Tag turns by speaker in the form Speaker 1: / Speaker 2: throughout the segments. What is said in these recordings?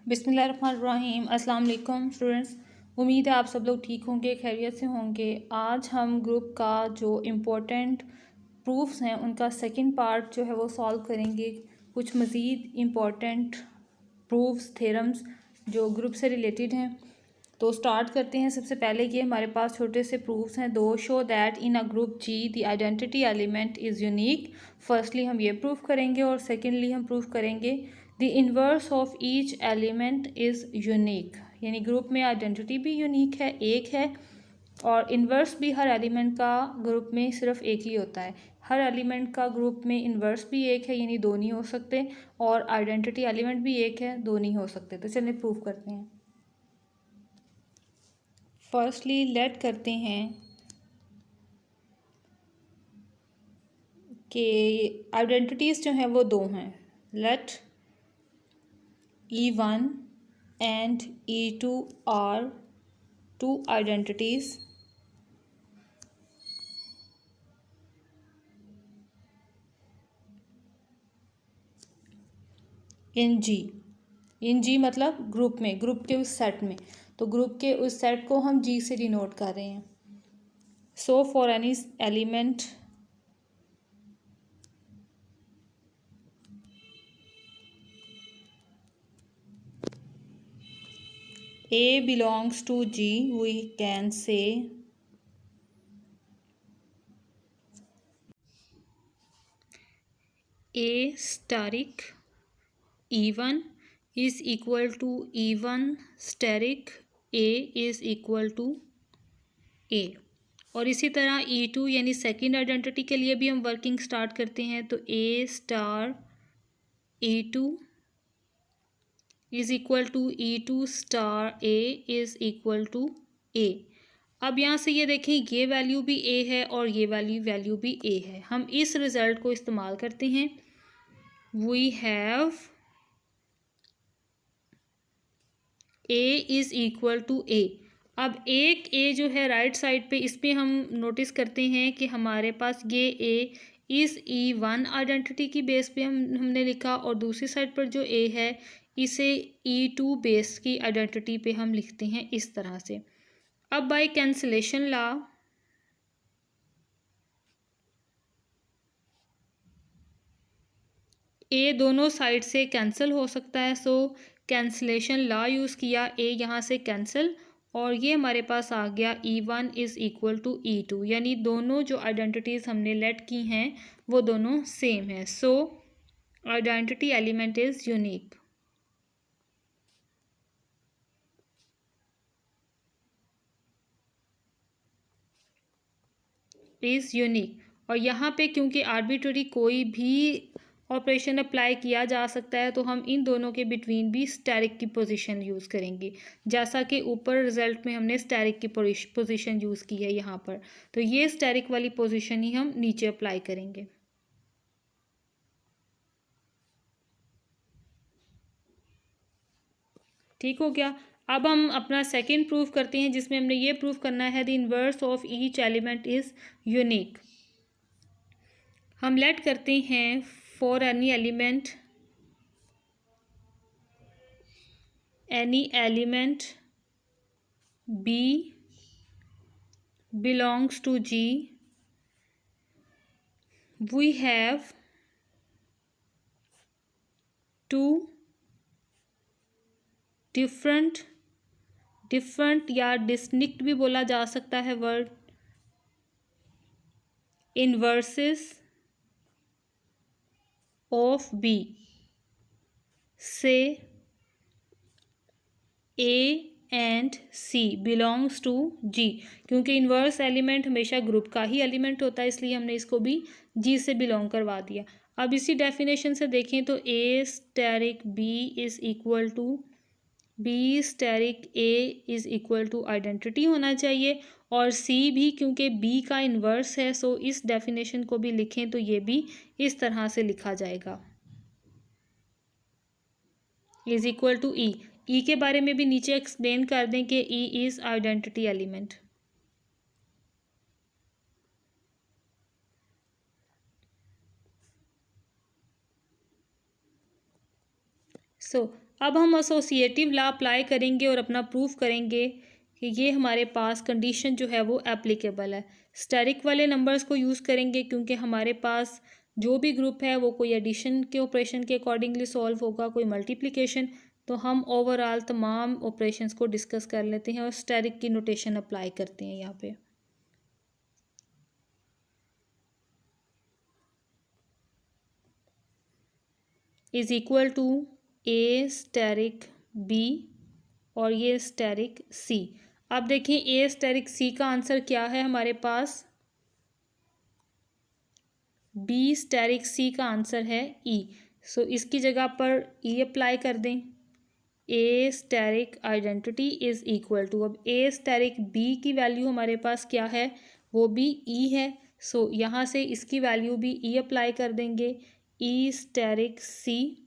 Speaker 1: बिस्मिल्लाहिर्रहमानिर्रहीम। अस्सलाम वालेकुम स्टूडेंट्स, उम्मीद है आप सब लोग ठीक होंगे, खैरियत से होंगे। आज हम ग्रुप का जो इम्पोर्टेंट प्रूफ्स हैं उनका सेकंड पार्ट जो है वो सॉल्व करेंगे। कुछ मज़ीद इम्पोर्टेंट प्रूफ्स थ्योरम्स जो ग्रुप से रिलेटेड हैं, तो स्टार्ट करते हैं। सबसे पहले ये हमारे पास छोटे से प्रूफ्स हैं दो। Show that in a group G the identity element is unique. Firstly हम ये प्रूफ करेंगे और सेकेंडली हम प्रूफ करेंगे the inverse of each element is unique. यानी ग्रुप में आइडेंटिटी भी यूनिक है, एक है, और इन्वर्स भी हर एलिमेंट का ग्रुप में सिर्फ एक ही होता है। हर एलिमेंट का ग्रुप में इन्वर्स भी एक है, यानी दो नहीं हो सकते, और आइडेंटिटी एलिमेंट भी एक है, दो नहीं हो सकते। तो चलिए प्रूफ करते हैं। फर्स्टली लेट करते हैं कि आइडेंटिटीज़ जो हैं वो दो हैं। Let E1 and E2 are two identities in G। In G मतलब ग्रुप में, ग्रुप के उस सेट में। तो ग्रुप के उस सेट को हम G से डिनोट कर रहे हैं। So for any element A belongs to G, we can say A steric E1 is equal to E1 steric A is equal to A। और इसी तरह E2 यानी सेकेंड आइडेंटिटी के लिए भी हम वर्किंग स्टार्ट करते हैं। तो A star E2 is equal to E2 star A is equal to A। अब यहाँ से ये देखें, ये वैल्यू भी A है और ये वैल्यू भी A है। हम इस रिज़ल्ट को इस्तेमाल करते हैं। We have A is equal to A। अब एक A जो है राइट साइड पे, इस पर हम नोटिस करते हैं कि हमारे पास ये A इस E1 आइडेंटिटी की बेस पे हमने लिखा, और दूसरी साइड पर जो A है इसे E2 बेस की आइडेंटिटी पे हम लिखते हैं इस तरह से। अब बाय कैंसिलेशन लॉ ए दोनों साइड से कैंसिल हो सकता है। सो कैंसिलेशन लॉ यूज़ किया, ए यहाँ से कैंसिल, और ये हमारे पास आ गया E1 is equal to E2। यानी दोनों जो आइडेंटिटीज़ हमने लेट की हैं वो दोनों सेम है। सो identity element is unique. Is unique. और यहाँ पे क्योंकि आर्बिट्ररी कोई भी ऑपरेशन अप्लाई किया जा सकता है, तो हम इन दोनों के बिटवीन भी स्टेरिक की पोजीशन यूज़ करेंगे। जैसा कि ऊपर रिजल्ट में हमने स्टेरिक की पोजीशन यूज़ की है यहाँ पर, तो ये स्टेरिक वाली पोजीशन ही हम नीचे अप्लाई करेंगे। ठीक हो गया। अब हम अपना सेकंड प्रूफ करते हैं, जिसमें हमने ये प्रूफ करना है the inverse of each element is unique. हम लेट करते हैं for any element B belongs to G, we have two different या डिस्टिंक्ट भी बोला जा सकता है वर्ड, इन्वर्सेस ऑफ B से A and C belongs to G। क्योंकि इन्वर्स एलिमेंट हमेशा ग्रुप का ही एलिमेंट होता है, इसलिए हमने इसको भी G से बिलोंग करवा दिया। अब इसी डेफिनेशन से देखें तो A asterisk B is equal to B asterisk A is equal to identity होना चाहिए, और C भी क्योंकि B का इन्वर्स है, सो इस डेफिनेशन को भी लिखें तो ये भी इस तरह से लिखा जाएगा, इज़ इक्वल टू ई के बारे में भी नीचे एक्सप्लेन कर दें कि ई इज़ आइडेंटिटी एलिमेंट। सो अब हम एसोसिएटिव लॉ अप्लाई करेंगे और अपना प्रूफ करेंगे कि ये हमारे पास कंडीशन जो है वो एप्लीकेबल है। स्टेरिक वाले नंबर्स को यूज़ करेंगे क्योंकि हमारे पास जो भी ग्रुप है वो कोई एडिशन के ऑपरेशन के अकॉर्डिंगली सॉल्व होगा, कोई मल्टीप्लिकेशन। तो हम ओवरऑल तमाम ऑपरेशंस को डिस्कस कर लेते हैं और स्टेरिक की नोटेशन अप्लाई करते हैं यहाँ पे। Is equal to A asterisk B और ये स्टेरिक सी। अब देखिए ए स्टेरिक सी का आंसर क्या है हमारे पास, बी स्टेरिक सी का आंसर है ई। सो इसकी जगह पर ई अप्लाई कर दें। A asterisk identity is equal to, अब ए स्टेरिक बी की वैल्यू हमारे पास क्या है, वो भी ई है। सो यहाँ से इसकी वैल्यू भी ई अप्लाई कर देंगे। ई स्टेरिक सी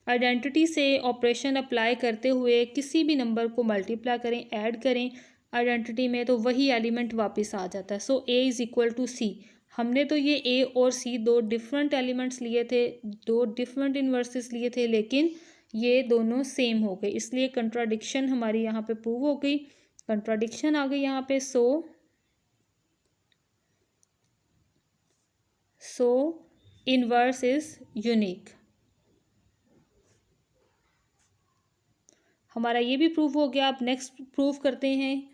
Speaker 1: आइडेंटिटी से ऑपरेशन अप्लाई करते हुए किसी भी नंबर को मल्टीप्लाई करें, ऐड करें आइडेंटिटी में, तो वही एलिमेंट वापस आ जाता है। सो ए इज़ इक्वल टू सी। हमने तो ये ए और सी दो डिफरेंट एलिमेंट्स लिए थे, दो डिफरेंट इन्वर्सेस लिए थे, लेकिन ये दोनों सेम हो गए, इसलिए कंट्राडिक्शन हमारी यहाँ पे प्रूव हो गई, कंट्राडिक्शन आ गई यहाँ पे। सो इनवर्स इज यूनिक। हमारा ये भी प्रूफ हो गया। अब नेक्स्ट प्रूफ करते हैं।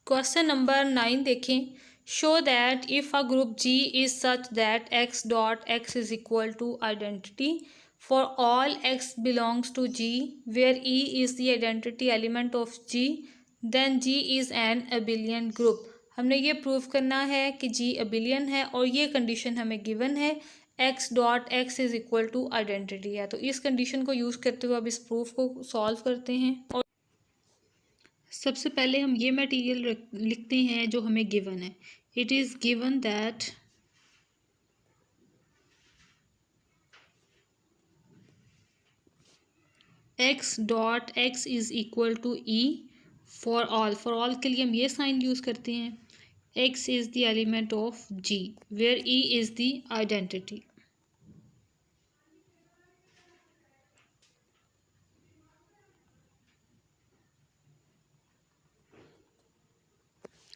Speaker 1: क्वेश्चन नंबर 9 देखें। Show that if a group G is such that X dot X is equal to identity for all x belongs to G where E is the identity element of G, then G is an abelian group. हमने ये proof करना है कि जी abelian है और ये condition हमें given है, X dot X is equal to identity है। तो इस कंडीशन को यूज़ करते हुए अब इस प्रूफ को सॉल्व करते हैं। और सबसे पहले हम ये मटेरियल लिखते हैं जो हमें गिवन है। It is given that X dot X is equal to E for all. For all के लिए हम ये साइन यूज़ करते हैं। X is the element of G where E is the identity.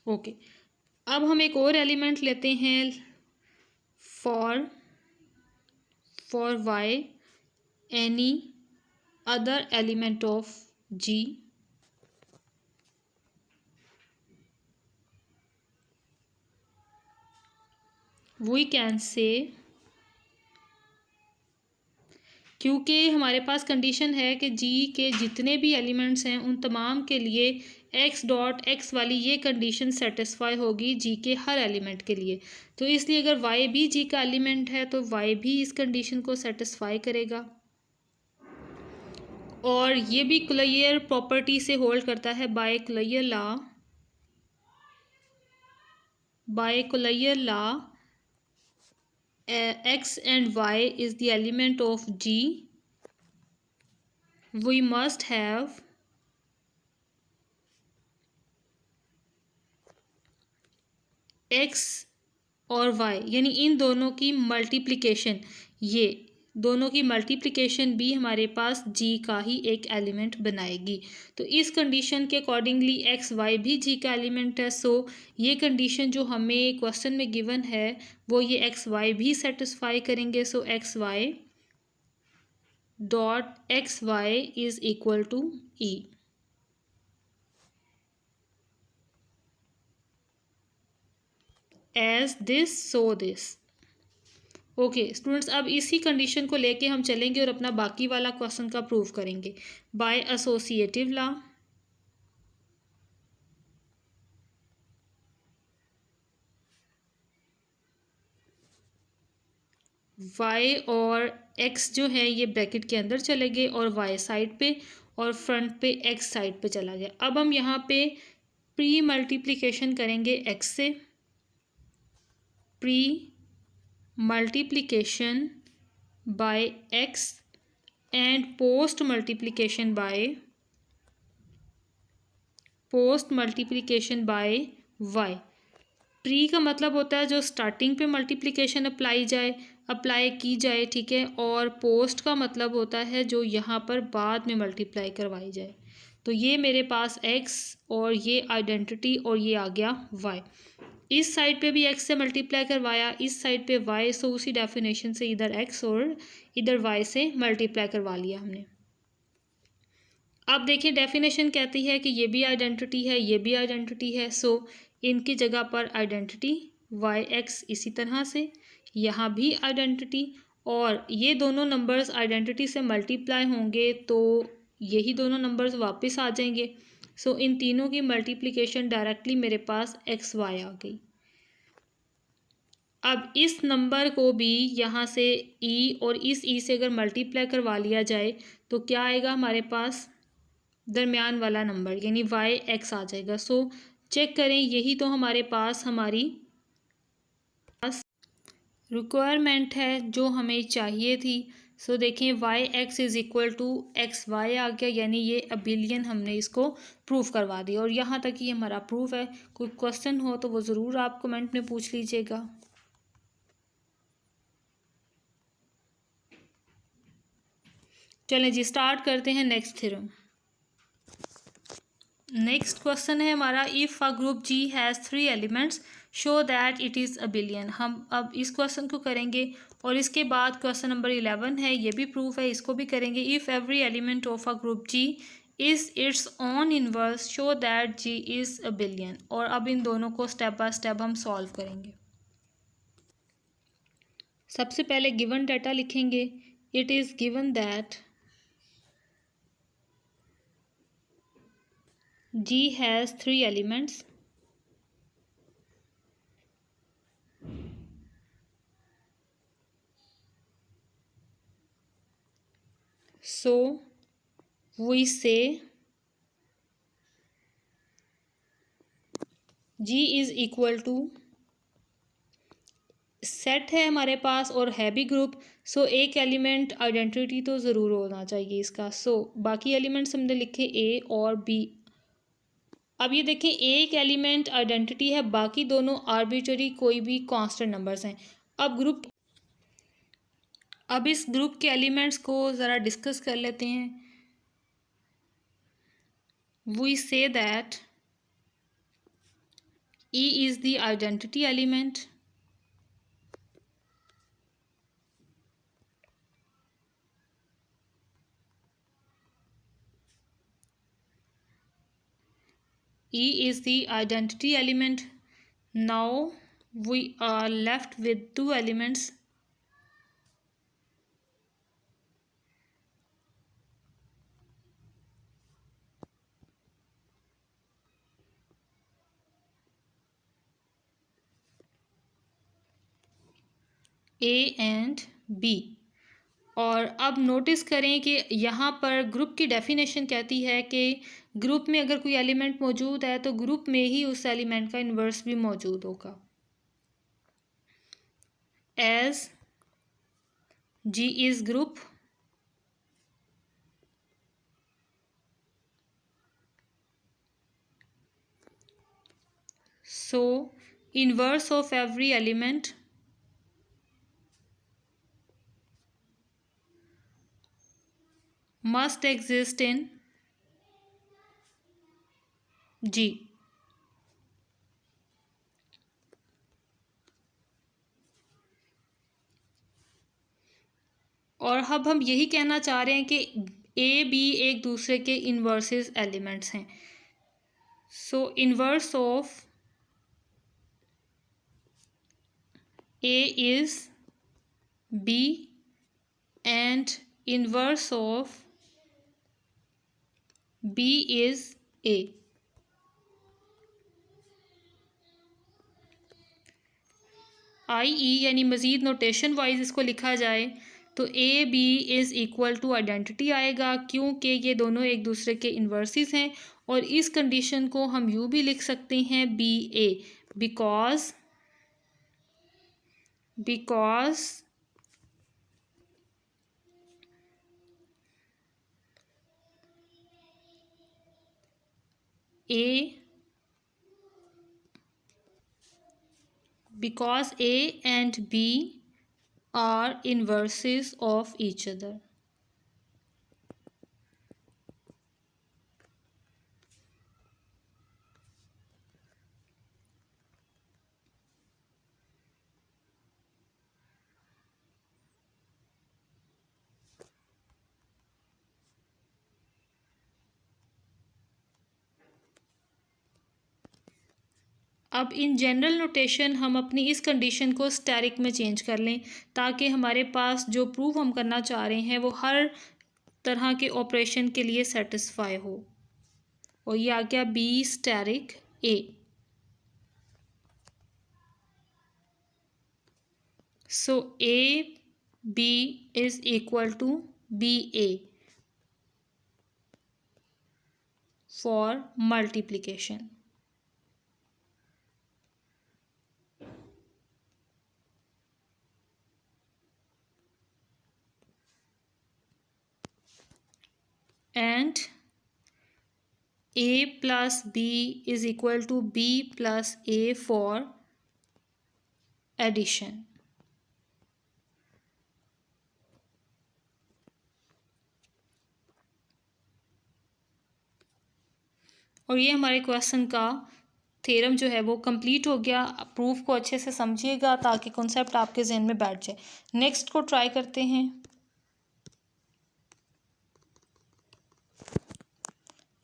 Speaker 1: Okay, अब हम एक और एलिमेंट लेते हैं for Y any other element of G we can say, क्योंकि हमारे पास कंडीशन है कि जी के जितने भी एलिमेंट्स हैं उन तमाम के लिए एक्स डॉट एक्स वाली ये कंडीशन सेटिस्फाई होगी जी के हर एलिमेंट के लिए। तो इसलिए अगर वाई भी जी का एलिमेंट है तो वाई भी इस कंडीशन को सेटिस्फाई करेगा। और ये भी क्लेयर प्रॉपर्टी से होल्ड करता है, by clear law x and y is the element of G, we must have x और y यानी इन दोनों की मल्टीप्लिकेशन, ये दोनों की मल्टीप्लिकेशन भी हमारे पास G का ही एक एलिमेंट बनाएगी। तो इस कंडीशन के अकॉर्डिंगली एक्स वाई भी G का एलिमेंट है। सो ये कंडीशन जो हमें क्वेश्चन में गिवन है वो ये एक्स वाई भी सेटिस्फाई करेंगे। So x y dot x y is equal to e. As this so this. Okay students, अब इसी कंडीशन को लेके हम चलेंगे और अपना बाकी वाला क्वेश्चन का प्रूफ करेंगे बाय एसोसिएटिव लॉ। y और x जो है ये ब्रैकेट के अंदर चले गए और y साइड पे और फ्रंट पे x साइड पे चला गया। अब हम यहाँ पे प्री मल्टीप्लिकेशन करेंगे x से, pre multiplication bye x and post multiplication bye y। Pre का मतलब होता है जो स्टार्टिंग पे मल्टीप्लिकेशन अप्लाई जाए, अप्लाई की जाए, ठीक है। और पोस्ट का मतलब होता है जो यहाँ पर बाद में मल्टीप्लाई करवाई जाए। तो ये मेरे पास x और ये आइडेंटिटी और ये आ गया y। इस साइड पे भी x से मल्टीप्लाई करवाया, इस साइड पे y, सो उसी डेफिनेशन से इधर x और इधर y से मल्टीप्लाई करवा लिया हमने। अब देखिए डेफिनेशन कहती है कि ये भी आइडेंटिटी है, ये भी आइडेंटिटी है, सो इनकी जगह पर आइडेंटिटी yx, इसी तरह से यहाँ भी आइडेंटिटी, और ये दोनों नंबर्स आइडेंटिटी से मल्टीप्लाई होंगे तो यही दोनों नंबर्स वापस आ जाएंगे। सो इन तीनों की मल्टीप्लिकेशन डायरेक्टली मेरे पास xy आ गई। अब इस नंबर को भी यहाँ से e और इस e से अगर मल्टीप्लाई करवा लिया जाए तो क्या आएगा हमारे पास, दरमियान वाला नंबर यानी yx आ जाएगा। सो चेक करें, यही तो हमारे पास हमारी रिक्वायरमेंट है जो हमें चाहिए थी। सो देखें yx is equal to xy आ गया, यानी ये अबिलियन हमने इसको प्रूफ करवा दिया। और यहाँ तक ही हमारा प्रूफ है। कोई क्वेश्चन हो तो वो ज़रूर आप कमेंट में पूछ लीजिएगा। चलें जी, स्टार्ट करते हैं नेक्स्ट थ्योरम। नेक्स्ट क्वेश्चन है हमारा, if a group ji has 3 elements show that it is abelian. हम अब इस क्वेश्चन को करेंगे और इसके बाद क्वेश्चन नंबर 11 है, ये भी प्रूफ है, इसको भी करेंगे। If every element of a group ji is its own inverse show that G is abelian. और अब इन दोनों को स्टेप बाय स्टेप हम सॉल्व करेंगे। सबसे पहले गिवन डाटा लिखेंगे। It is given that G has 3 elements. So we say G is equal to, set है हमारे पास और है भी ग्रुप। सो एक एलिमेंट आइडेंटिटी तो ज़रूर होना चाहिए इसका। सो बाकी एलिमेंट्स हमने लिखे A और B। अब ये देखें, एक एलिमेंट आइडेंटिटी है, बाकी दोनों आर्बिट्ररी कोई भी कांस्टेंट नंबर्स हैं। अब इस ग्रुप के एलिमेंट्स को ज़रा डिस्कस कर लेते हैं। We say that E is the identity element. E is the identity element. Now we are left with 2 elements. A and B। और अब नोटिस करें कि यहाँ पर ग्रुप की डेफिनेशन कहती है कि ग्रुप में अगर कोई एलिमेंट मौजूद है तो ग्रुप में ही उस एलिमेंट का इन्वर्स भी मौजूद होगा। As G is group, so inverse of every element must exist in G। और अब हम यही कहना चाह रहे हैं कि ए बी एक दूसरे के इन्वर्सेस एलिमेंट्स हैं। So inverse of a is b and inverse of b is a. I e यानी मज़ीद नोटेशन वाइज इसको लिखा जाए तो a B is equal to identity आएगा, क्योंकि ये दोनों एक दूसरे के इन्वर्सिस हैं। और इस कंडीशन को हम यूँ भी लिख सकते हैं B A, because A and B are inverses of each other. अब इन जनरल नोटेशन हम अपनी इस कंडीशन को स्टेरिक में चेंज कर लें ताकि हमारे पास जो प्रूफ हम करना चाह रहे हैं वो हर तरह के ऑपरेशन के लिए सेटिस्फाई हो। और ये आ गया B asterisk A. So A B is equal to B A for multiplication. And a plus b is equal to b plus a for addition. और ये हमारे क्वेश्चन का थ्योरम जो है वो कंप्लीट हो गया। प्रूफ को अच्छे से समझिएगा ताकि कॉन्सेप्ट आपके जहन में बैठ जाए। नेक्स्ट को ट्राई करते हैं।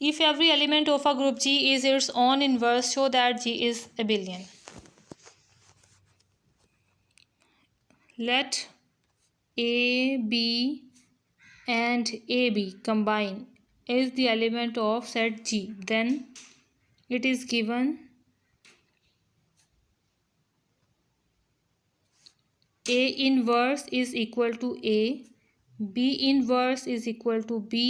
Speaker 1: If every element of a group G is its own inverse, show that G is abelian. Let A, B and AB combine is the element of set G. Then it is given A inverse is equal to A, B inverse is equal to B,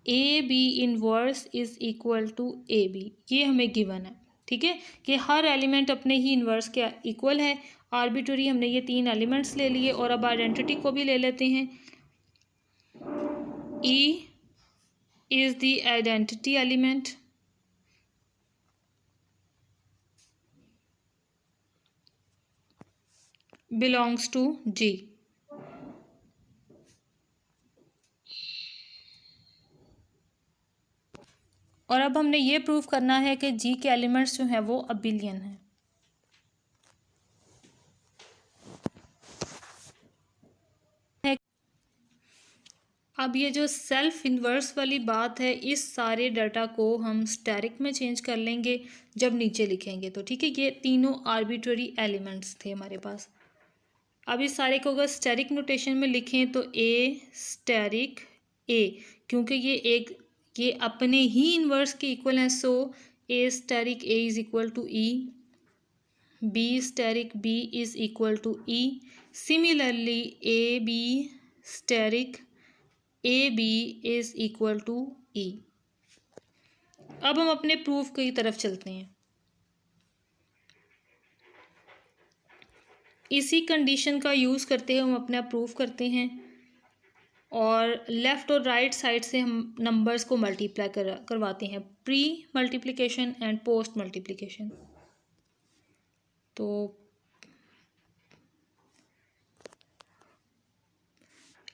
Speaker 1: A B inverse is equal to A B. ये हमें given है, ठीक है, कि हर element अपने ही inverse के equal है। Arbitrary हमने ये तीन एलिमेंट्स ले लिए और अब आइडेंटिटी को भी ले लेते हैं। E is the identity element, belongs to g. और अब हमने ये प्रूव करना है कि जी के एलिमेंट्स जो हैं वो अबिलियन हैं। अब ये जो सेल्फ इन्वर्स वाली बात है, इस सारे डाटा को हम स्टेरिक में चेंज कर लेंगे जब नीचे लिखेंगे तो, ठीक है। ये तीनों आर्बिट्ररी एलिमेंट्स थे हमारे पास। अब इस सारे को अगर स्टेरिक नोटेशन में लिखें तो ए स्टेरिक ए, क्योंकि ये अपने ही इन्वर्स के इक्वल हैं, so a asterisk a is equal to e, b asterisk b is equal to e. Similarly a b asterisk a B is equal to e. अब हम अपने प्रूफ की तरफ चलते हैं। इसी कंडीशन का यूज़ करते हुए हम अपना प्रूफ करते हैं और लेफ़्ट और राइट साइड से हम नंबर्स को मल्टीप्लाई करवाते हैं, pre multiplication and post multiplication. तो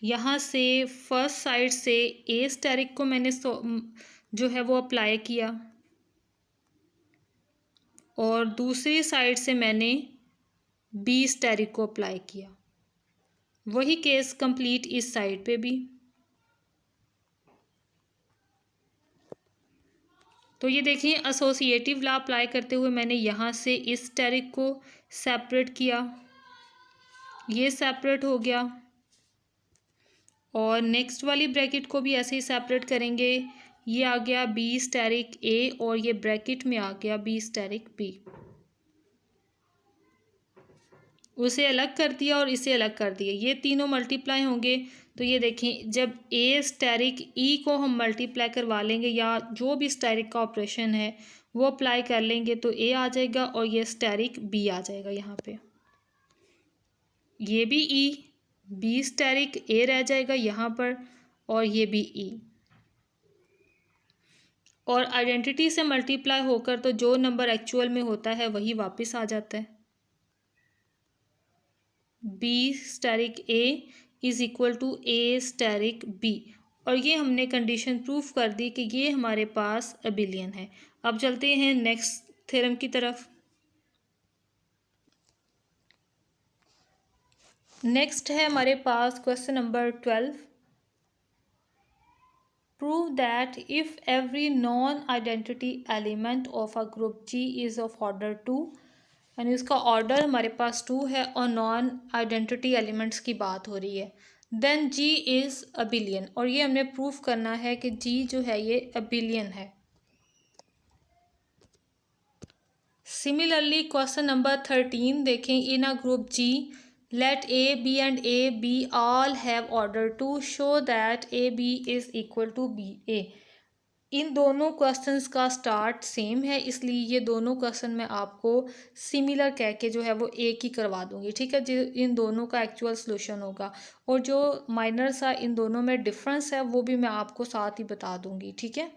Speaker 1: यहाँ से फर्स्ट साइड से ए स्टेरिक को मैंने जो है वो अप्लाई किया और दूसरी साइड से मैंने बी स्टेरिक को अप्लाई किया। वही केस कंप्लीट इस साइड पे भी। तो ये देखिए एसोसिएटिव लॉ अप्लाई करते हुए मैंने यहाँ से इस स्टेरिक को सेपरेट किया, ये सेपरेट हो गया और नेक्स्ट वाली ब्रैकेट को भी ऐसे ही सेपरेट करेंगे। ये आ गया बी स्टेरिक ए और ये ब्रैकेट में आ गया बी स्टेरिक बी। उसे अलग कर दिया और इसे अलग कर दिया, ये तीनों मल्टीप्लाई होंगे। तो ये देखें जब ए स्टेरिक ई को हम मल्टीप्लाई करवा लेंगे या जो भी स्टेरिक का ऑपरेशन है वो अप्लाई कर लेंगे तो ए आ जाएगा और ये स्टेरिक बी आ जाएगा यहाँ पे। ये भी ई, बी स्टेरिक ए रह जाएगा यहाँ पर और ये भी ई। और आइडेंटिटी से मल्टीप्लाई होकर तो जो नंबर एक्चुअल में होता है वही वापस आ जाता है। B asterisk A is equal to A asterisk B, और ये हमने कंडीशन प्रूफ कर दी कि ये हमारे पास अबिलियन है। अब चलते हैं नेक्स्ट थ्योरम की तरफ। नेक्स्ट है हमारे पास question number 12। Prove that if every non identity element of a group ji is of order 2, यानी उसका ऑर्डर हमारे पास 2 है और नॉन आइडेंटिटी एलिमेंट्स की बात हो रही है, देन जी इज़ अबिलियन, और ये हमने प्रूफ करना है कि जी जो है ये अबिलियन है। सिमिलरली क्वेश्चन नंबर 13 देखें। In a group g let a b and a b all have order 2 show that a b is equal to b a। इन दोनों क्वेश्चंस का स्टार्ट सेम है, इसलिए ये दोनों क्वेश्चन मैं आपको सिमिलर कह के जो है वो एक ही करवा दूंगी, ठीक है। जो इन दोनों का एक्चुअल सॉल्यूशन होगा और जो माइनर सा इन दोनों में डिफरेंस है वो भी मैं आपको साथ ही बता दूंगी, ठीक है।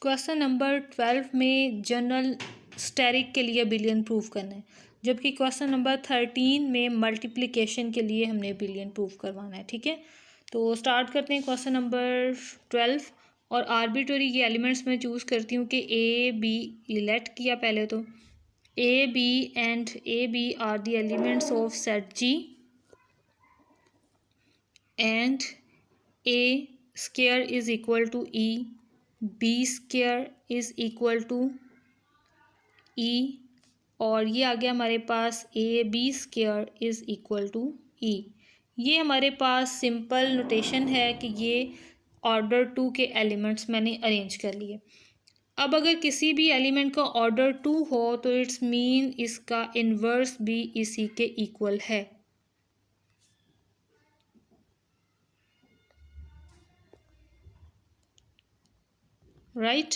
Speaker 1: क्वेश्चन नंबर 12 में जनरल स्टेरिक के लिए बिलियन प्रूफ करना है, जबकि क्वेश्चन नंबर 13 में मल्टीप्लिकेशन के लिए हमने बिलियन प्रूफ करवाना है, ठीक है। तो स्टार्ट करते हैं क्वेश्चन नंबर 12। और आर्बिट्ररी के एलिमेंट्स में चूज़ करती हूँ कि ए बी इलेक्ट किया पहले, तो a b and a b are the elements of set g and a square is equal to e, b square is equal to e, और ये आ गया हमारे पास a b square is equal to e. ये हमारे पास simple notation है कि ये ऑर्डर 2 के एलिमेंट्स मैंने अरेंज कर लिए। अब अगर किसी भी एलिमेंट का ऑर्डर 2 हो तो इट्स मीन इसका इन्वर्स भी इसी के इक्वल है, राइट।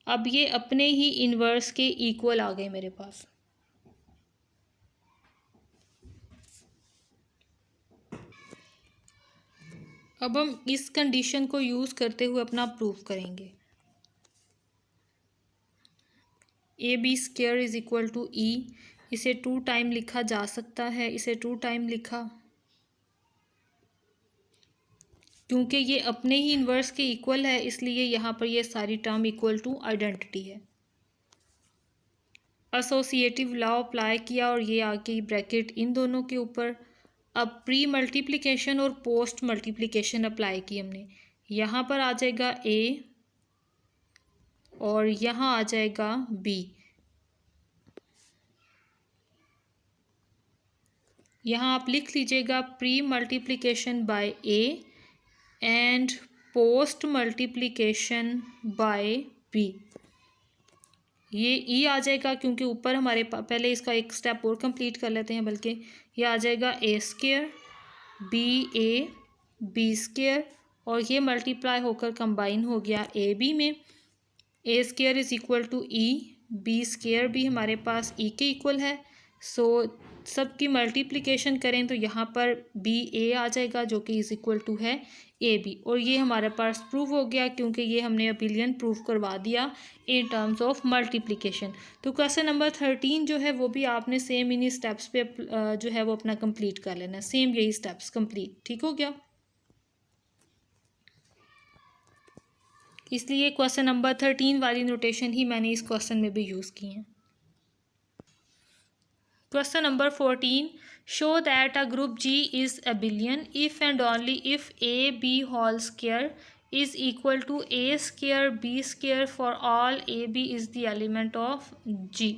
Speaker 1: अब ये अपने ही इन्वर्स के इक्वल आ गए मेरे पास। अब हम इस कंडीशन को यूज़ करते हुए अपना प्रूफ करेंगे। A b square is equal to e, इसे 2 टाइम लिखा जा सकता है, इसे 2 टाइम लिखा क्योंकि ये अपने ही इन्वर्स के इक्वल है, इसलिए यहाँ पर ये सारी टर्म इक्वल टू आइडेंटिटी है। एसोसिएटिव लॉ अप्लाई किया और ये आ गई ब्रैकेट इन दोनों के ऊपर। अब प्री मल्टीप्लिकेशन और पोस्ट मल्टीप्लिकेशन अप्लाई की हमने। यहाँ पर आ जाएगा ए और यहाँ आ जाएगा बी। यहाँ आप लिख लीजिएगा pre multiplication by A and post multiplication by B. ये ई आ जाएगा क्योंकि ऊपर हमारे पहले इसका एक स्टेप और कंप्लीट कर लेते हैं, बल्कि ये आ जाएगा ए स्क्वायर बी स्क्वायर, और ये मल्टीप्लाई होकर कंबाइन हो गया ए बी में। A square is equal to e, b square भी हमारे पास ई के इक्वल है, सो सबकी मल्टीप्लिकेशन करें तो यहाँ पर बी ए आ जाएगा जो कि इज इक्वल टू है ए बी, और ये हमारे पास प्रूव हो गया क्योंकि ये हमने अबिलियन प्रूव करवा दिया इन टर्म्स ऑफ मल्टीप्लिकेशन। तो क्वेश्चन नंबर 13 जो है वो भी आपने सेम इन्हीं स्टेप्स पे जो है वो अपना कंप्लीट कर लेना, सेम यही स्टेप्स कंप्लीट, ठीक हो गया। इसलिए क्वेश्चन नंबर 13 वाली नोटेशन ही मैंने इस क्वेश्चन में भी यूज़ की है। Question number 14, show that a group ji is abelian if and only if a B whole square is equal to a square b square for all a B is the element of g.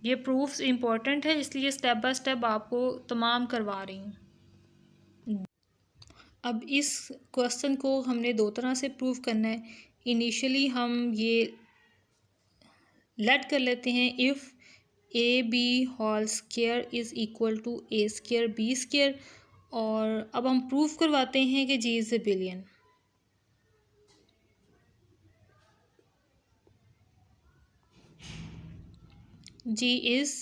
Speaker 1: ये proofs important है, इसलिए step by step आपको तमाम करवा रही हूँ। अब इस क्वेश्चन को हमने 2 तरह से प्रूव करना है। इनिशियली हम ये लेट कर लेते हैं if a B whole square is equal to a square b square, और अब हम प्रूफ करवाते हैं कि g is abelian. G is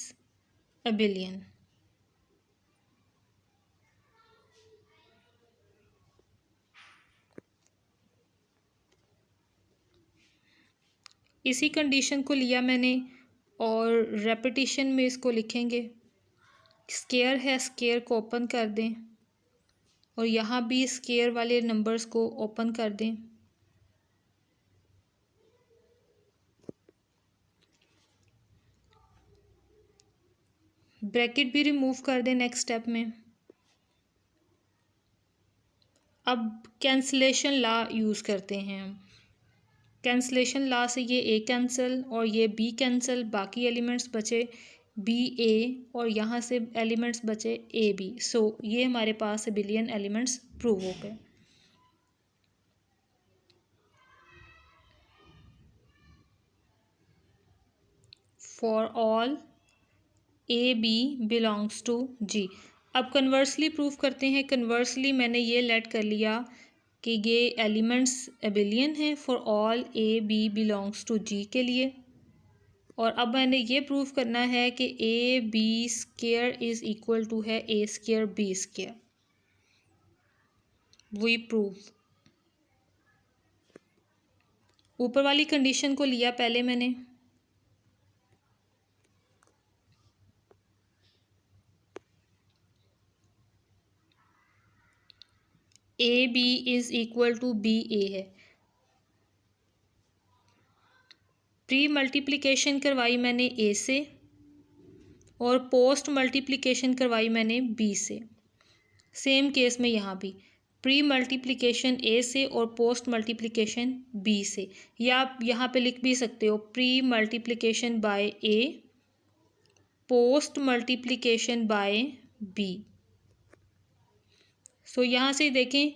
Speaker 1: abelian. इसी कंडीशन को लिया मैंने और रेपिटिशन में इसको लिखेंगे। स्केयर है, स्केयर को ओपन कर दें और यहाँ भी स्केयर वाले नंबर्स को ओपन कर दें। ब्रैकेट भी रिमूव कर दें नेक्स्ट स्टेप में। अब कैंसलेशन लॉ यूज़ करते हैं हम। कैंसलेशन लॉ से ये ए कैंसिल और ये बी कैंसिल, बाकी एलिमेंट्स बचे बी ए और यहाँ से एलिमेंट्स बचे ए बी। सो ये हमारे पास बिलियन एलिमेंट्स प्रूव हो गए। For all a b belongs to g. अब कन्वर्सली प्रूफ करते हैं। कन्वर्सली मैंने ये लेट कर लिया कि ये एलिमेंट्स एबिलियन हैं for all a b belongs to g के लिए। और अब मैंने ये प्रूफ करना है कि a b square is equal to है a square b square. We proof. ऊपर वाली कंडीशन को लिया पहले मैंने, a B is equal to B a है। प्री मल्टीप्लिकेशन करवाई मैंने ए से और पोस्ट मल्टीप्लिकेशन करवाई मैंने बी से। सेम केस में यहाँ भी प्री मल्टीप्लिकेशन ए से और पोस्ट मल्टीप्लिकेशन बी से, या आप यहाँ पे लिख भी सकते हो pre multiplication by A, post multiplication by b. So यहाँ से देखें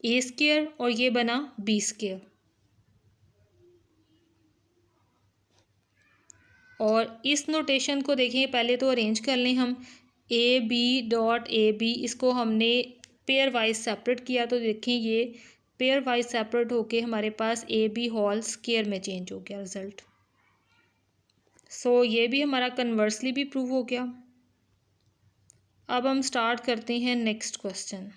Speaker 1: ए स्केयर और ये बना बी स्केयर। और इस नोटेशन को देखें, पहले तो अरेंज कर लें हम। A B dot A B, इसको हमने पेयर वाइज सेपरेट किया तो देखें ये पेयर वाइज सेपरेट होके हमारे पास ए बी होल स्केयर में चेंज हो गया रिजल्ट। सो ये भी हमारा कन्वर्सली भी प्रूव हो गया। अब हम स्टार्ट करते हैं नेक्स्ट क्वेश्चन।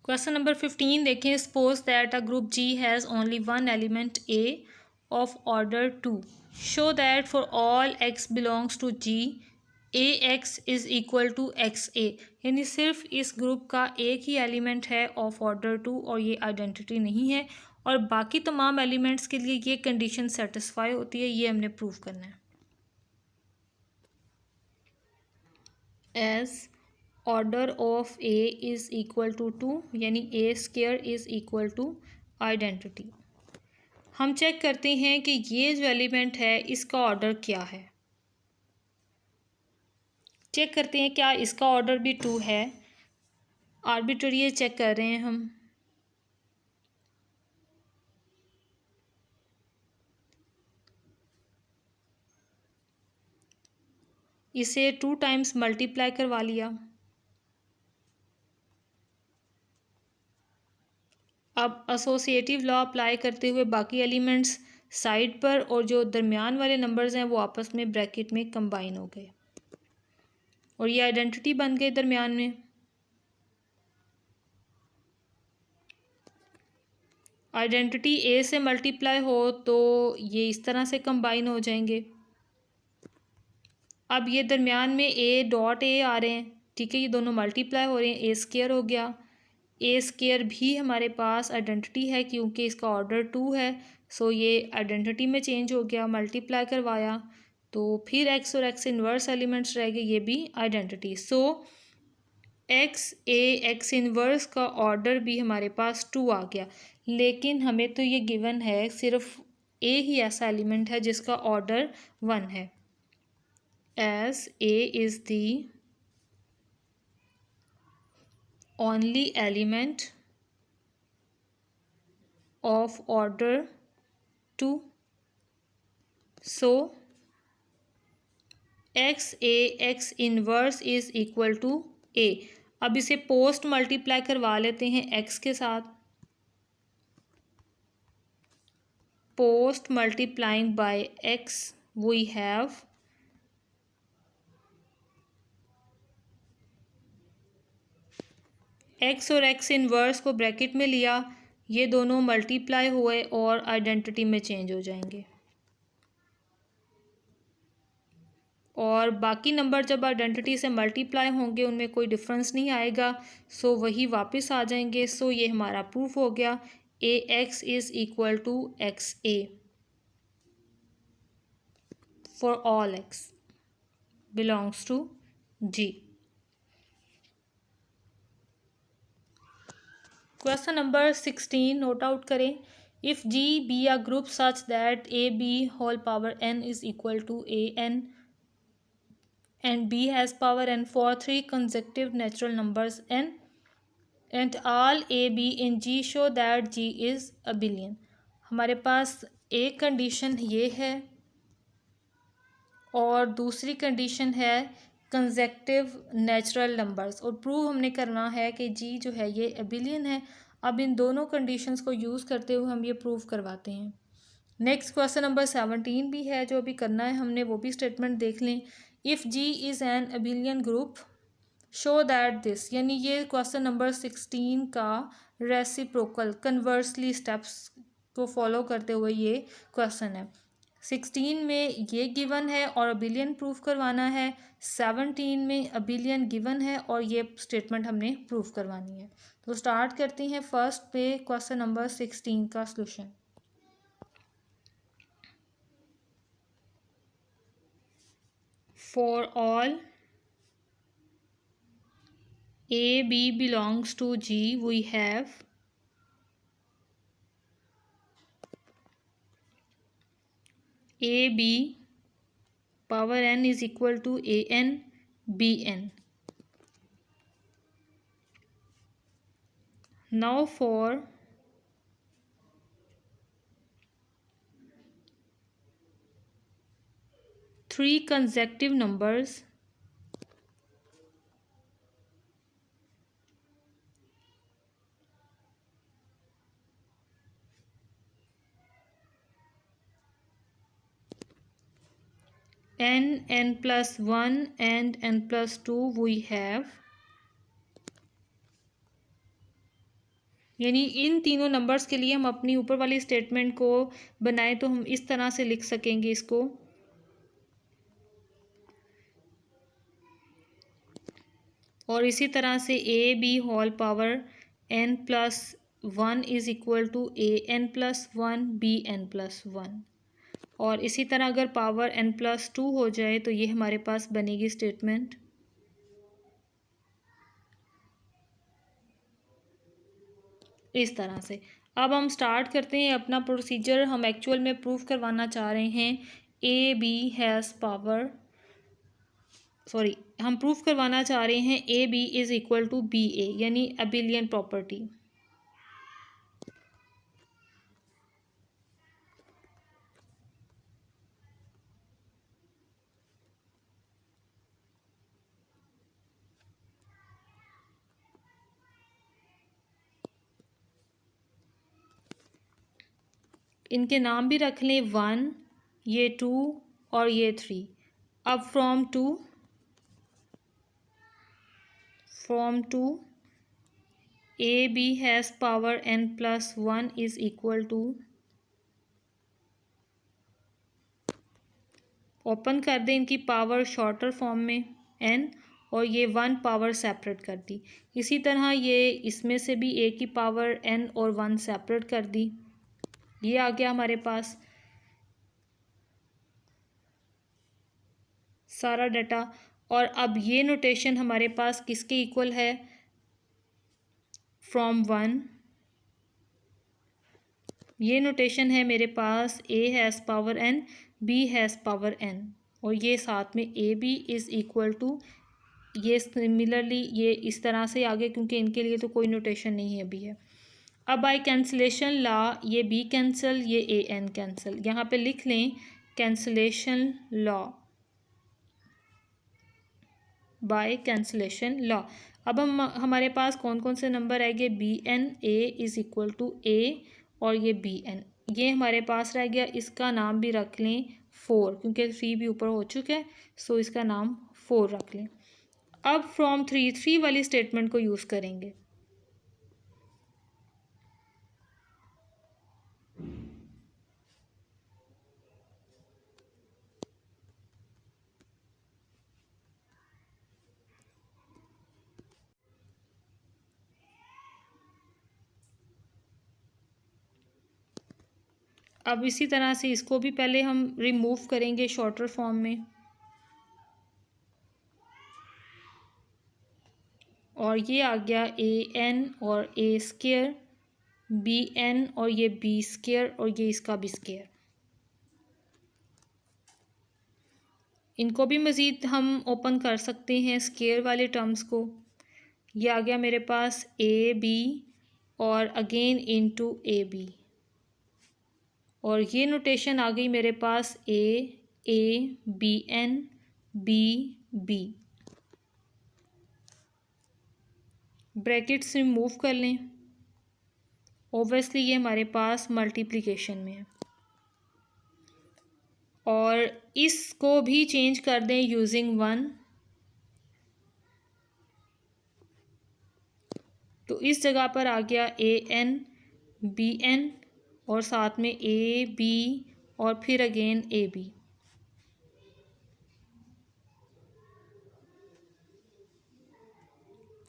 Speaker 1: क्वेश्चन नंबर 15 देखें। Suppose that a group ji has only one element a of order 2। Show that for all x belongs to g a x is equal to x a. यानी सिर्फ इस group का एक ही element है of order 2 और ये identity नहीं है, और बाकी तमाम एलिमेंट्स के लिए ये कंडीशन सेटिस्फाई होती है। ये हमने प्रूव करना है। As order of a is equal to 2, यानी a square is equal to identity. हम चेक करते हैं कि ये जो एलिमेंट है इसका ऑर्डर क्या है। चेक करते हैं क्या इसका ऑर्डर भी 2 है। आर्बिट्ररी चेक कर रहे हैं हम। इसे 2 टाइम्स मल्टीप्लाई करवा लिया। अब एसोसिएटिव लॉ अप्लाई करते हुए बाकी एलिमेंट्स साइड पर और जो दरमियान वाले नंबर्स हैं वो आपस में ब्रैकेट में कंबाइन हो गए और ये आइडेंटिटी बन गई दरमियान में। आइडेंटिटी ए से मल्टीप्लाई हो तो ये इस तरह से कंबाइन हो जाएंगे। अब ये दरमियान में ए डॉट ए आ रहे हैं, ठीक है, ये दोनों मल्टीप्लाई हो रहे हैं, ए स्केयर हो गया। ए स्केयर भी हमारे पास आइडेंटिटी है क्योंकि इसका ऑर्डर 2 है। सो ये आइडेंटिटी में चेंज हो गया, मल्टीप्लाई करवाया तो फिर एक्स और एक्स इन्वर्स एलिमेंट्स रह गए, ये भी आइडेंटिटी। सो एक्स ए एक्स इन्वर्स का ऑर्डर भी हमारे पास 2 आ गया, लेकिन हमें तो ये गिवन है सिर्फ ए ही ऐसा एलिमेंट है जिसका ऑर्डर 1 है। as A is the only element of order 2, so x a x inverse is equal to a। अब इसे पोस्ट मल्टीप्लाई करवा लेते हैं x के साथ। Post multiplying by x we have X और एक्स इनवर्स को ब्रैकेट में लिया, ये दोनों मल्टीप्लाई हुए और आइडेंटिटी में चेंज हो जाएंगे, और बाकी नंबर जब आइडेंटिटी से मल्टीप्लाई होंगे उनमें कोई डिफरेंस नहीं आएगा, सो वही वापस आ जाएंगे। सो ये हमारा प्रूफ हो गया, a x is equal to x a for all x belongs to g. Question number 16 note out करें। If g be a group such that a B whole power n is equal to a n and b has power n for 3 consecutive natural numbers n and all a b in g show that g is a billion। हमारे पास एक condition ये है और दूसरी condition है consecutive natural numbers, और prove हमने करना है कि जी जो है ये अबिलियन है। अब इन दोनों कंडीशंस को यूज़ करते हुए हम ये प्रूव करवाते हैं। नेक्स्ट क्वेश्चन नंबर 17 भी है जो अभी करना है हमने, वो भी स्टेटमेंट देख लें। If G is an abelian group show that this, यानी ये क्वेश्चन नंबर 16 का रेसिप्रोकल कन्वर्सली स्टेप्स को फॉलो करते हुए ये क्वेश्चन है। 16 में ये गिवन है और अबिलियन प्रूफ करवाना है, 17 में अबिलियन गिवन है और ये स्टेटमेंट हमने प्रूफ करवानी है। तो स्टार्ट करते हैं फर्स्ट पे क्वेश्चन नंबर 16 का solution. For all a b belongs to G, we have a b power n is equal to a n b n. Now for three consecutive numbers n, n plus 1 and n plus 2 we have, यानी इन तीनों numbers के लिए हम अपनी ऊपर वाली statement को बनाए तो हम इस तरह से लिख सकेंगे इसको, और इसी तरह से A B whole power n plus 1 is equal to A n plus 1 B n plus 1, और इसी तरह अगर पावर n प्लस 2 हो जाए तो ये हमारे पास बनेगी स्टेटमेंट इस तरह से। अब हम स्टार्ट करते हैं अपना प्रोसीजर। हम एक्चुअल में प्रूफ करवाना चाह रहे हैं a B has power, sorry हम प्रूफ करवाना चाह रहे हैं a B is equal to B a, यानी अबिलियन प्रॉपर्टी। इनके नाम भी रख लें, 1, ये 2 और ये 3। अब from two A B has power n plus 1 is equal टू, ओपन कर दें इनकी पावर शॉर्टर फॉर्म में n, और ये 1 पावर सेपरेट कर दी। इसी तरह ये इसमें से भी a की पावर n और 1 सेपरेट कर दी। ये आ गया हमारे पास सारा डाटा। और अब ये नोटेशन हमारे पास किसके इक्वल है, फ्रॉम 1, ये नोटेशन है मेरे पास a has power n, b has power n, और ये साथ में A B is equal to, ये सिमिलरली ये इस तरह से आगे, क्योंकि इनके लिए तो कोई नोटेशन नहीं है अभी है। अब बाय कैंसिलेशन लॉ ये b कैंसिल, ये ए एन कैंसिल, यहाँ पे लिख लें cancellation law, by cancellation law. अब हमारे पास कौन कौन से नंबर आएंगे, b N, A is equal to a, और ये बी एन, ये हमारे पास रह गया। इसका नाम भी रख लें 4, क्योंकि 3 भी ऊपर हो चुका है, सो इसका नाम 4 रख लें। अब फ्रॉम 3 वाली स्टेटमेंट को यूज़ करेंगे। अब इसी तरह से इसको भी पहले हम रिमूव करेंगे शॉर्टर फॉर्म में, और ये आ गया an और a स्क्वायर, bn और ये b स्क्वायर और ये इसका भी स्क्वायर। इनको भी मज़ीद हम ओपन कर सकते हैं स्क्वायर वाले टर्म्स को। ये आ गया मेरे पास ए बी और अगेन इनटू ए बी, और ये नोटेशन आ गई मेरे पास a B n b b. Brackets remove कर लें, ओब्वियसली ये हमारे पास मल्टीप्लिकेशन में है, और इसको भी चेंज कर दें यूजिंग 1। तो इस जगह पर आ गया an bn और साथ में a b और फिर अगेन a b।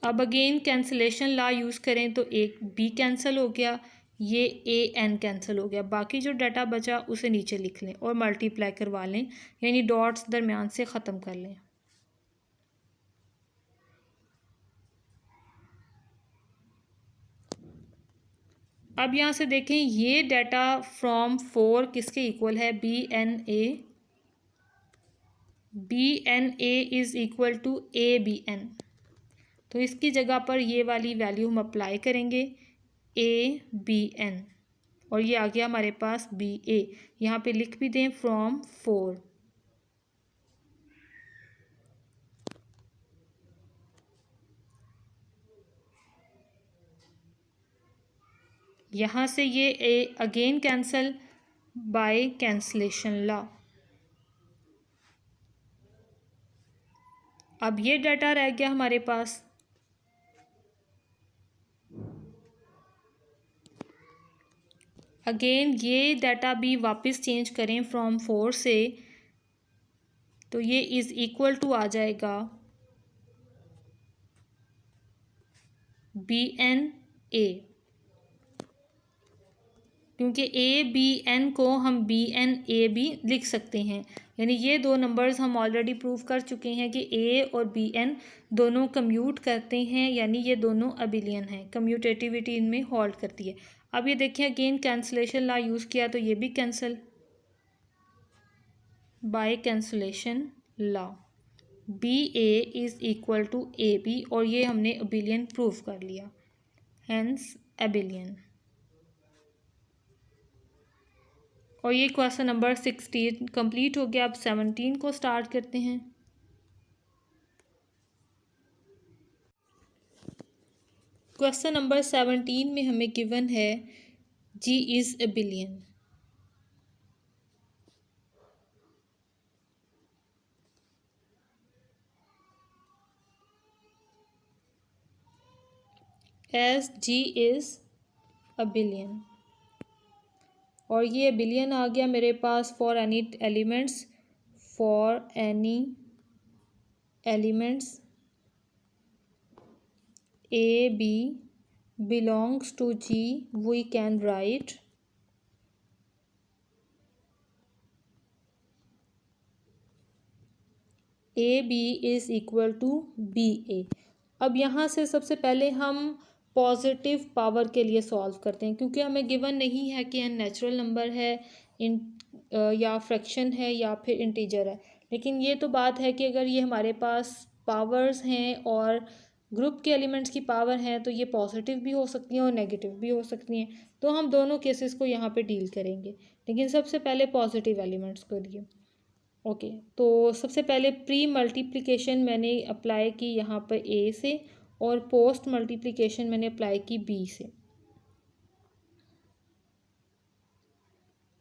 Speaker 1: अब अगेन कैंसलेशन ला यूज़ करें तो एक b कैंसिल हो गया, ये an कैंसिल हो गया, बाकी जो डाटा बचा उसे नीचे लिख लें और मल्टीप्लाई करवा लें, यानी डॉट्स दरमियान से ख़त्म कर लें। अब यहाँ से देखें ये डाटा फ्रॉम 4 किसके इक्वल है, B N A is equal to A B N. तो इसकी जगह पर ये वाली वैल्यू हम अप्लाई करेंगे ए बी एन, और ये आ गया हमारे पास बी ए। यहाँ पे लिख भी दें फ्रॉम 4। यहाँ से ये a again cancel by cancellation law. अब ये डाटा रह गया हमारे पास, अगेन ये डाटा भी वापस चेंज करें फ्रॉम 4 से, तो ये इज़ इक्वल टू आ जाएगा बी एन ए, क्योंकि ए बी एन को हम बी एन ए भी लिख सकते हैं, यानी ये दो नंबर्स हम ऑलरेडी प्रूव कर चुके हैं कि ए और बी एन दोनों कम्यूट करते हैं, यानी ये दोनों अबिलियन हैं, कम्यूटेटिविटी इनमें होल्ड करती है। अब ये देखिए अगेन कैंसलेशन लॉ यूज़ किया तो ये भी cancel by cancellation law, B A is equal to A B, और ये हमने अबिलियन प्रूव कर लिया, हेंस अबिलियन। और ये क्वेश्चन नंबर 16 कंप्लीट हो गया। अब 17 को स्टार्ट करते हैं। क्वेश्चन नंबर 17 में हमें गिवन है g is abelian. As g is abelian, और ये बिलियन आ गया मेरे पास for any elements, for any elements a b belongs to g, we can write a B is equal to B a. अब यहाँ से सबसे पहले हम पॉजिटिव पावर के लिए सॉल्व करते हैं, क्योंकि हमें गिवन नहीं है कि n नेचुरल नंबर है, इन या फ्रैक्शन है या फिर इंटीजर है, लेकिन ये तो बात है कि अगर ये हमारे पास पावर्स हैं और ग्रुप के एलिमेंट्स की पावर है तो ये पॉजिटिव भी हो सकती हैं और नेगेटिव भी हो सकती हैं, तो हम दोनों केसेस को यहाँ पे डील करेंगे, लेकिन सबसे पहले पॉजिटिव एलिमेंट्स के लिए। ओके, तो सबसे पहले प्री मल्टीप्लिकेशन मैंने अप्लाई की यहाँ पर ए से, और पोस्ट मल्टीप्लिकेशन मैंने अप्लाई की बी से,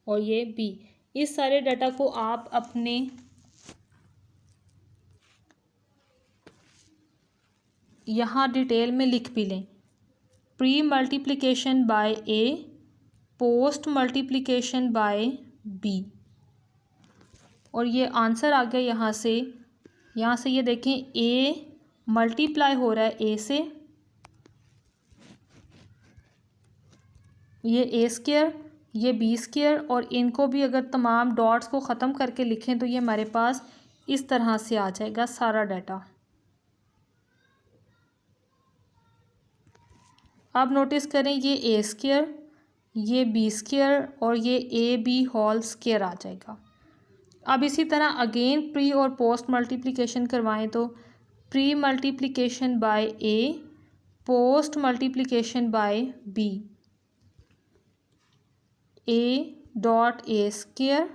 Speaker 1: और ये बी। इस सारे डाटा को आप अपने यहाँ डिटेल में लिख भी लें। Pre multiplication by A, post multiplication by B, और ये आंसर आ गया यहाँ से ये देखें ए मल्टीप्लाई हो रहा है ए से, ये ए स्क्वायर ये बी स्क्वायर, और इनको भी अगर तमाम डॉट्स को ख़त्म करके लिखें तो ये हमारे पास इस तरह से आ जाएगा सारा डाटा। अब नोटिस करें ये ए स्क्वायर, ये बी स्क्वायर और ये ए बी होल स्क्वायर आ जाएगा। अब इसी तरह अगेन प्री और पोस्ट मल्टीप्लिकेशन करवाएं तो pre multiplication by A, post multiplication by B, A dot A square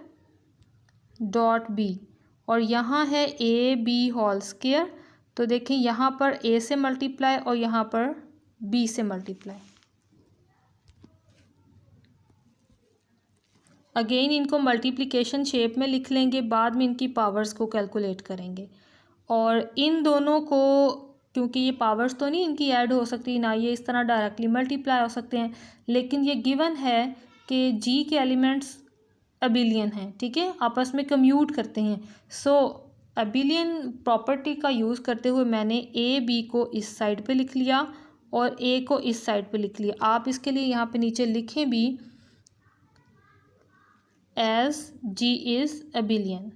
Speaker 1: dot B, और यहाँ है ए बी होल स्क्वायर। तो देखें यहाँ पर ए से मल्टीप्लाई और यहाँ पर बी से मल्टीप्लाई। अगेन इनको मल्टीप्लिकेशन शेप में लिख लेंगे, बाद में इनकी पावर्स को कैलकुलेट करेंगे। और इन दोनों को, क्योंकि ये पावर्स तो नहीं इनकी ऐड हो सकती, ना ये इस तरह डायरेक्टली मल्टीप्लाई हो सकते हैं, लेकिन ये गिवन है कि जी के एलिमेंट्स अबिलियन हैं, ठीक है, आपस में कम्यूट करते हैं। सो अबिलियन प्रॉपर्टी का यूज़ करते हुए मैंने ए बी को इस साइड पे लिख लिया और ए को इस साइड पे लिख लिया। आप इसके लिए यहाँ पे नीचे लिखें भी as g is abelian।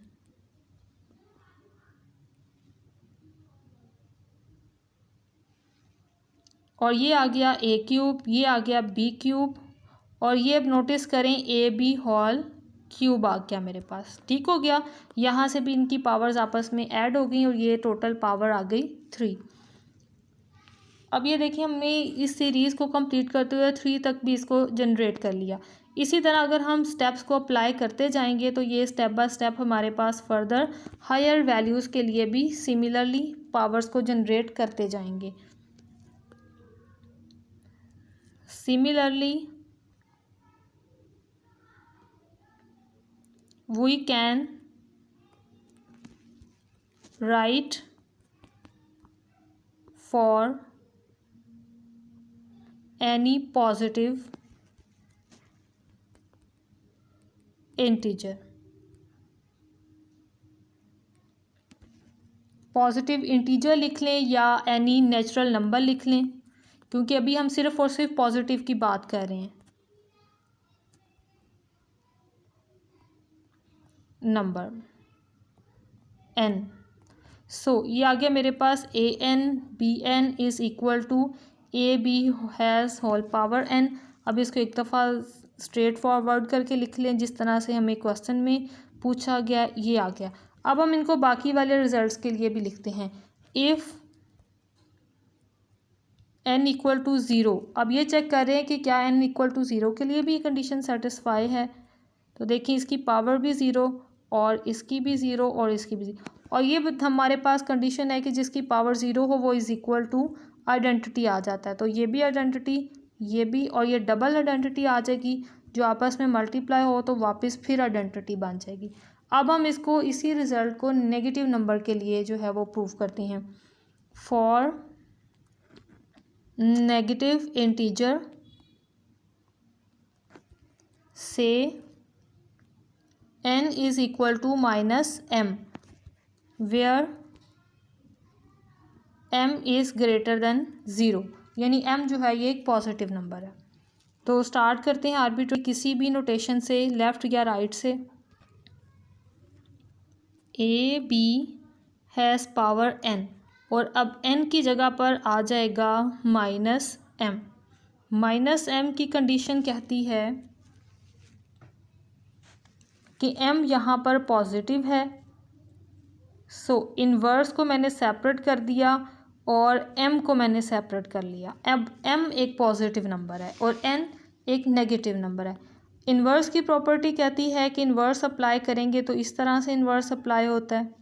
Speaker 1: और ये आ गया a क्यूब, ये आ गया b क्यूब, और ये अब नोटिस करें ए बी होल क्यूब आ गया मेरे पास। ठीक हो गया, यहाँ से भी इनकी पावर्स आपस में ऐड हो गई और ये टोटल पावर आ गई 3। अब ये देखिए हमने इस सीरीज़ को कंप्लीट करते हुए 3 तक भी इसको जनरेट कर लिया। इसी तरह अगर हम स्टेप्स को अप्लाई करते जाएंगे तो ये स्टेप बाय स्टेप हमारे पास फर्दर हायर वैल्यूज़ के लिए भी सिमिलरली पावर्स को जनरेट करते जाएंगे। Similarly we can write for any positive integer. Positive integer लिख लें या एनी नेचुरल नंबर लिख लें, क्योंकि अभी हम सिर्फ और सिर्फ पॉजिटिव की बात कर रहे हैं। नंबर n, सो ये आ गया मेरे पास a n b n is equal to A B has whole power n। अब इसको एक दफ़ा स्ट्रेट फॉरवर्ड करके लिख लें जिस तरह से हमें क्वेश्चन में पूछा गया, ये आ गया। अब हम इनको बाकी वाले रिजल्ट्स के लिए भी लिखते हैं। If n equal to zero, अब ये चेक कर रहे हैं कि क्या n इक्वल टू ज़ीरो के लिए भी ये कंडीशन सेटिस्फाई है। तो देखिए इसकी पावर भी ज़ीरो और इसकी भी ज़ीरो और इसकी भी ज़ीरो, और ये हमारे पास कंडीशन है कि जिसकी पावर ज़ीरो हो वो इज़ इक्वल टू आइडेंटिटी आ जाता है। तो ये भी आइडेंटिटी, ये भी, और ये डबल आइडेंटिटी आ जाएगी जो आपस में मल्टीप्लाई हो तो वापस फिर आइडेंटिटी बन जाएगी। अब हम इसको, इसी रिज़ल्ट को नेगेटिव नंबर के लिए जो है वो प्रूव करते हैं। फॉर नेगेटिव इंटीजर से n is equal to minus m, where m is greater than zero, यानी m जो है ये एक पॉजिटिव नंबर है। तो स्टार्ट करते हैं आर्बिट्रेरी किसी भी नोटेशन से, लेफ़्ट या राइट से। A B has power n, और अब n की जगह पर आ जाएगा माइनस m। माइनस m की कंडीशन कहती है कि m यहाँ पर पॉजिटिव है, सो इन्वर्स को मैंने सेपरेट कर दिया और m को मैंने सेपरेट कर लिया। अब m एक पॉजिटिव नंबर है और n एक नेगेटिव नंबर है। इन्वर्स की प्रॉपर्टी कहती है कि इन्वर्स अप्लाई करेंगे तो इस तरह से इन्वर्स अप्लाई होता है।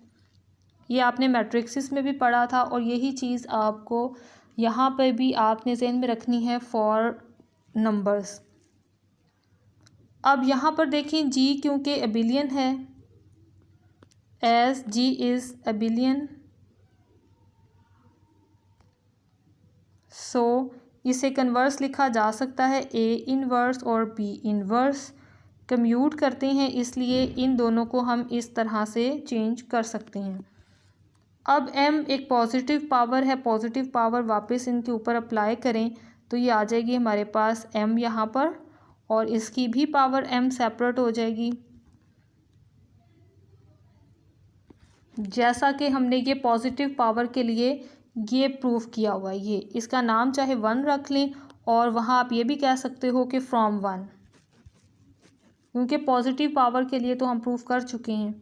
Speaker 1: ये आपने मैट्रिक्सिस में भी पढ़ा था और यही चीज़ आपको यहाँ पर भी आपने ज़हन में रखनी है फॉर नंबर्स। अब यहाँ पर देखें जी क्योंकि एबिलियन है, एज जी इज़ एबिलियन, सो इसे कन्वर्स लिखा जा सकता है ए इनवर्स और बी इनवर्स। कम्यूट करते हैं इसलिए इन दोनों को हम इस तरह से चेंज कर सकते हैं। अब m एक पॉजिटिव पावर है, पॉजिटिव पावर वापस इनके ऊपर अप्लाई करें तो ये आ जाएगी हमारे पास m यहाँ पर, और इसकी भी पावर m सेपरेट हो जाएगी। जैसा कि हमने ये पॉजिटिव पावर के लिए ये प्रूफ किया हुआ है, ये इसका नाम चाहे 1 रख लें और वहाँ आप ये भी कह सकते हो कि फ्रॉम 1, क्योंकि पॉजिटिव पावर के लिए तो हम प्रूफ कर चुके हैं।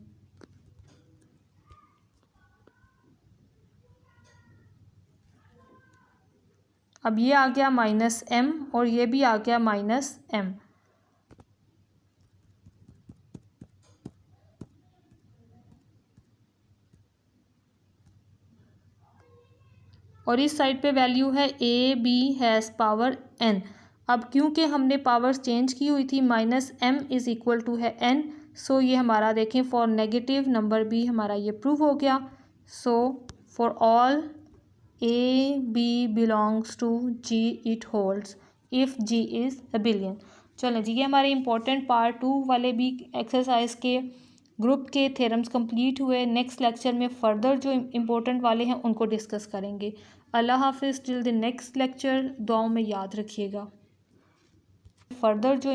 Speaker 1: अब ये आ गया -m और ये भी आ गया -m। और इस साइड पे वैल्यू है a b has power n। अब क्योंकि हमने पावर्स चेंज की हुई थी, -m इज़ इक्वल टू है n, सो ये हमारा देखें फॉर नेगेटिव नंबर भी हमारा ये प्रूव हो गया। So for all a b belongs to g it holds if g is abelian. चलें जी, ये हमारे इंपॉर्टेंट पार्ट 2 वाले भी एक्सरसाइज के ग्रुप के थ्योरम्स कंप्लीट हुए। नेक्स्ट लेक्चर में फ़र्दर जो इम्पोर्टेंट वाले हैं उनको डिस्कस करेंगे। अल्लाह हाफिज़ टिल द नेक्स्ट लेक्चर। दुआओं में याद रखिएगा। फ़र्दर जो